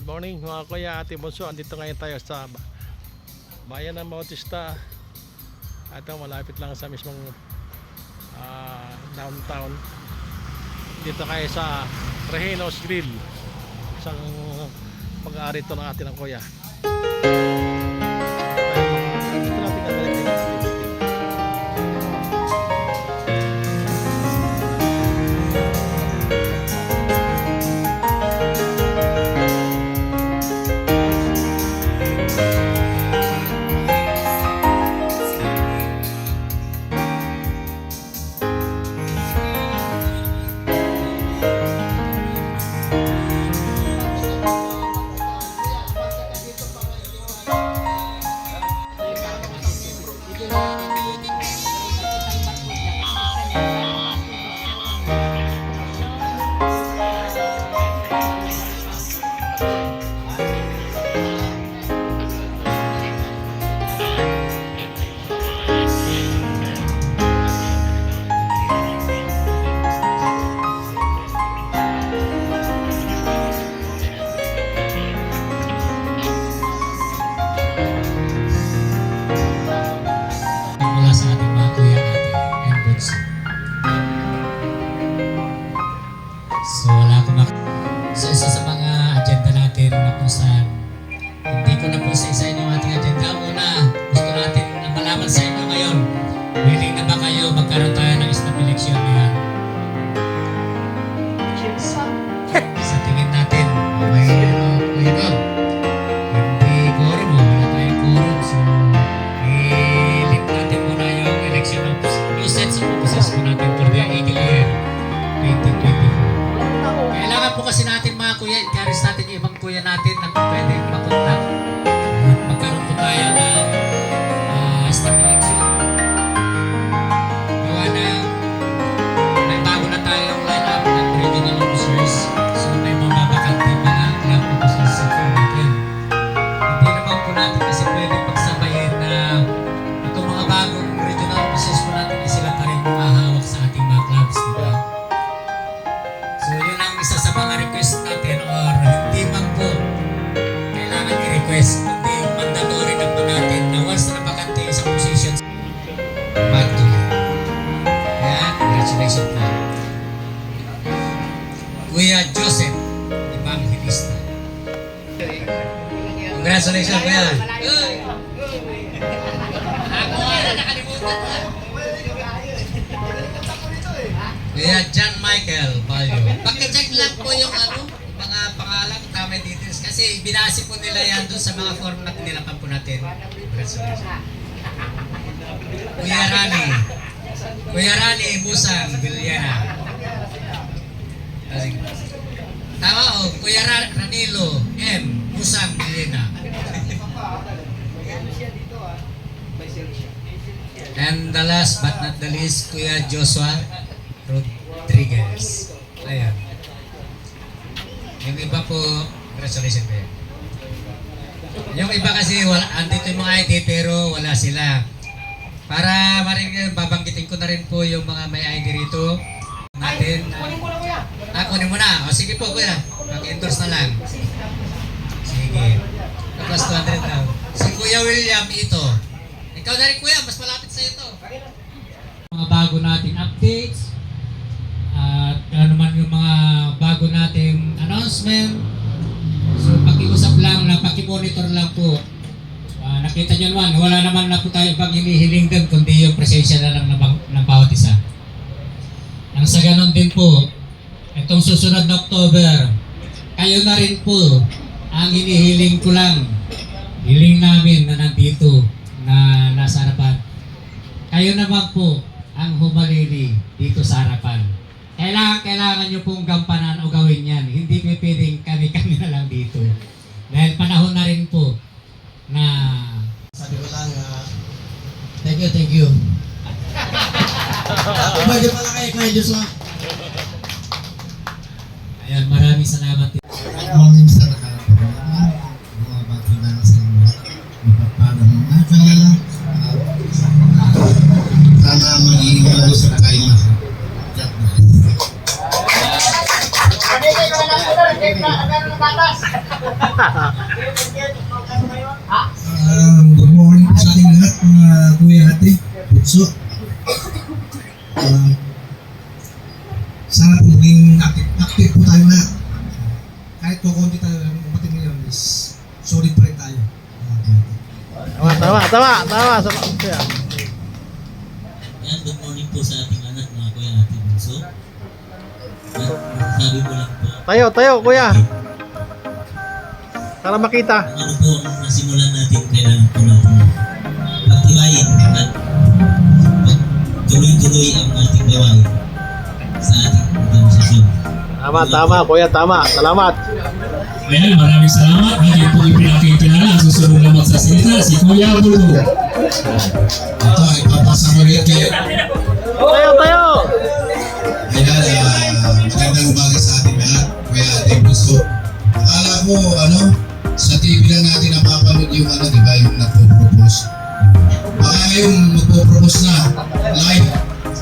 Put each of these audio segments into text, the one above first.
Good morning mga kuya, ate bunso. Andito ngayon tayo sa bayan ng Bautista. Ito malapit lang sa mismong downtown. Dito kayo sa Rehenos Grill. Isang pag-aari ito ng atin ng kuya. Dito natin gagawin. Sa ating mga kuya, ate, and bunso. So wala akong so isa sa mga agenda natin na kung saan hindi ko na po sa isa yung ating agenda. Una, gusto natin na malaman sa inyo ngayon, willing na ba kayo magkaroon tayo ng snap election ngayon? Sa tingin natin, okay, kuya ko, hindi quorum, wala tayong quorum, so new sets of officers po natin for the Eagle Year 2024. Kailangan po kasi natin mga kuya, encourage natin yung ibang kuya natin na pwede makontak. Magkaroon po tayo ng staff election. Gawa na may bago na tayong line-up ng regional officers. So may mga bakante mga club officers sa firm natin. Hindi naman po natin kasi pwede pagsabayin na itong mga bagong regional officers po natin ay sila pa rin mahahawak sa ating mga clubs, di ba? So yun ang isa sa mga request natin, or hindi man po kailangan i-request, kundi mandatory na po natin na once na napakante sa positions, magtuloy. Kaya, congratulations po. Kuya Joseph Evangelista. Congratulations, Kuya. Kuya John Michael Balyo. Pagka-check lang po yung mga pangalan, tama details. Kasi binasi po nila yan doon sa mga form na nilapan po natin. Kuya Rani Musang Villana. Tama o, Kuya Ranilo M. Musang Villana. And the last but not the least, Kuya Joshua Rodriguez. Ayan. Yung iba po, congratulations po yan. Yung iba kasi, andito yung mga ID pero wala sila. Para maring babanggitin ko na rin po yung mga may ID rito natin. Kunin mo na. O sige po kuya, mag-endorse na lang. Sige. Plus 200 daw. Si Kuya William ito. Ikaw na rin kuya, mas malapit sa ito. Mga bago nating updates at ano man yung mga bago nating announcement. So pakiusap lang na pakimonitor lang po. Nakita nyo naman, wala naman na po tayo pag hinihiling din kundi yung presensya na lang ng bawat isa. Nang sa ganon din po, itong susunod na October, kayo na rin po ang hinihiling ko lang. Hiling namin na nandito na nasa harapan. Kayo naman po ang humalili dito sa harapan. Kailangan nyo pong gampanan o gawin yan. Hindi pwedeng kami na lang dito. Dahil panahon na rin po na sabi ko lang, thank you. Pwede pala kayo, Kuya Joshua. Ayan, maraming salamat. Morning sa lahat. Mga bati na sa inyo. Mapapala ng akala. Sana magiging malusog tayo. God bless. Good morning po sa ating lahat, mga kuya ate, bunso. Sana po maging active po tayo lahat. Kahit po konti tayo lang, umating ngayon is solid pa rin tayo. Tama. Sa kuya. Yan, good morning po sa ating anak, mga kuya natin bunso. At sabi mo lang po, Tayo, kuya. Para makita. kung ano po ang nasimulan natin kaya po natin pagtiwain at tuloy-tuloy ang ating gawain sa ating organisasyon. Tama, kuya, tama. Salamat. Well, maraming salamat. Ngayon po ipinakikilala ang susunod na magsasalita, si Kuya Bulbo. Ito ay papasa ko rin kayo. Tayo. Ayan, magandang umaga sa ating lahat, kuya ate, bunso. Akala ko, sa TV lang natin napapanood yung di ba, yung nagpo-propose. Baka yung magpo-propose na, live.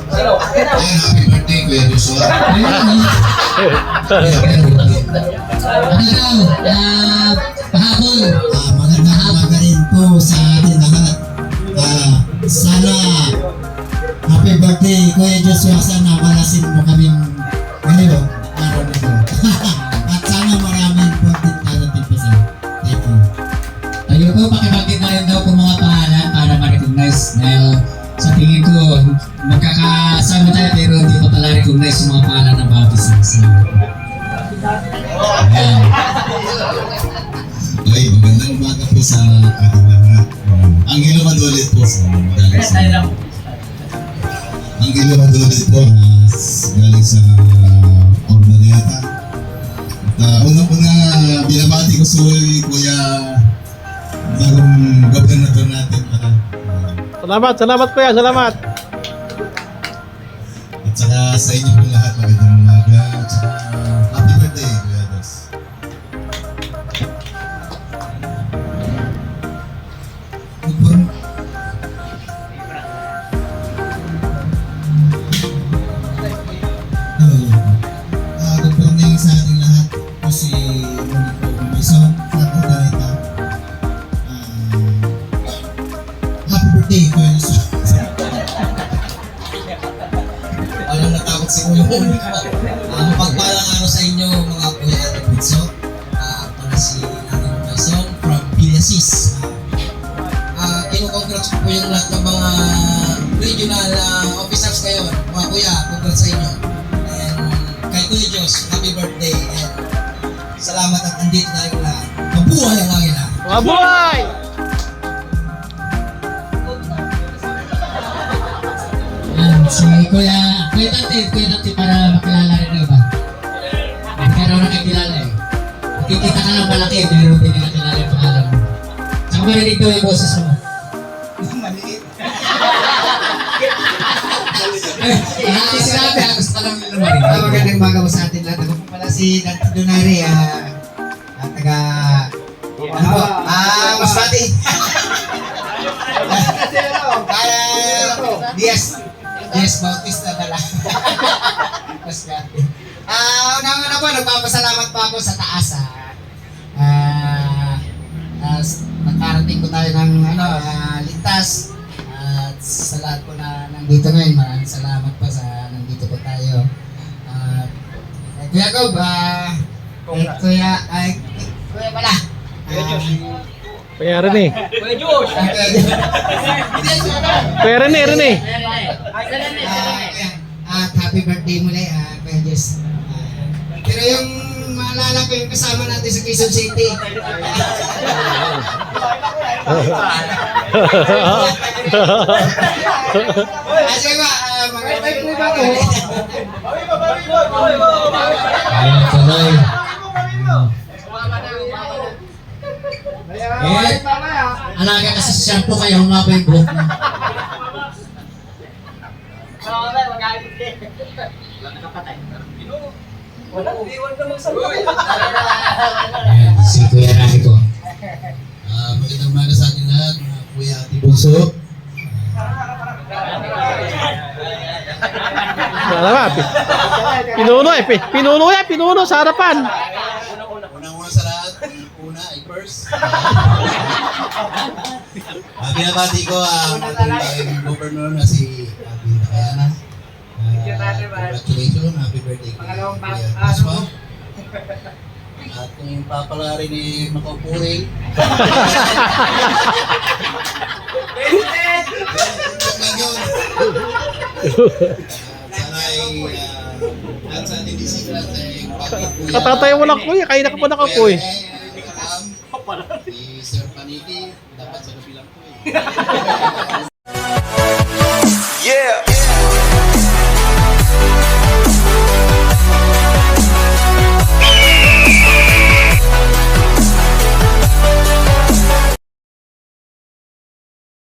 Ayan, happy birthday, Kuya Joshua. Pahabol. Magandang umaga rin po sa ating lahat. Sana, happy birthday, Kuya Joshua. Sana malasin mo kaming ngayon, araw na ito. At sana maraming content natin pa sa'yo. Thank you. Ayun po, pakibagit na rin daw po mga pangalan para ma-recognize dahil sa tingin ko, magkakasama tayo pero hindi pa pala recognize yung mga pangalan ng bawat isa. So, ayan. Okay, magandang umaga po sa ating lahat. Angelo Madulit po sa galing sa... Angelo Madulit po galing sa Ordoneta. At unang-una binabati ko sa Kuya bagong gobernador natin. Salamat kuya, salamat. At saka sa inyo po lahat, magandang umaga. At saka happy birthday, Kuya Dos. Good morning sa ating lahat. Ito si Monico Maison from Ordoneta. Happy birthday, Kuya Dos. Walang natakot si Kuya Monico. Mapagpalang araw sa inyo mga kuya at bunso. Ako na si Nanay Maison from Villasis. Kinukongrats ko po yung lahat ng mga regional officers ngayon. Mga kuya, congrats sa inyo. And kay Kuya Diyos, happy birthday. And salamat at nandito tayong lahat. Mabuhay ang langit na. Mabuhay! Ayan, si Kuya Tante para makilala rin na ba? Hindi ka raw nakakilala eh. Nakikita ka lang malaki, pero hindi ka nakilala yung pangalan mo. Saka marinig daw yung boses mo. Maliit. Marami sinabi, gusto ka lang nila marinig. Magandang umaga po sa atin lahat. Ako po pala si Dante Donaire, taga... Ano po? Masbate. Yes, Bautista pala. Masbate. Unang-una po, nagpapasalamat po ako sa taas. Nakarating ko tayo ng ligtas. At sa lahat po na nandito ngayon, maraming salamat po sa nandito po tayo. Kuya Gob, Kuya pala. Kuya Rene. Kuya Rene. At happy birthday muli, Kuya Jess. Pero yung maalala ko yung kasama natin sa Quezon City. Kasi ba, maganda po ba ko? Ayan, tuloy. Alaga kasi sa shampoo kaya humaba yung buhok mo. Ayan, si Kuya Rani ko. Magandang umaga sa ating lahat, mga kuya ate, bunso. Salamat. Pinuno sa harapan. Binabati ko ang ating governor na si Abin Nakayana. Congratulations, happy birthday kay Kuya Joshua. At kung yung papala rin ni Makaupuring. Sana ay at sa ating bisita ay pag-kuya. Katatay mo lang kuya, kaya na ka pa nakapoy. Si Sir Paniki, dapat sa kabilang po eh.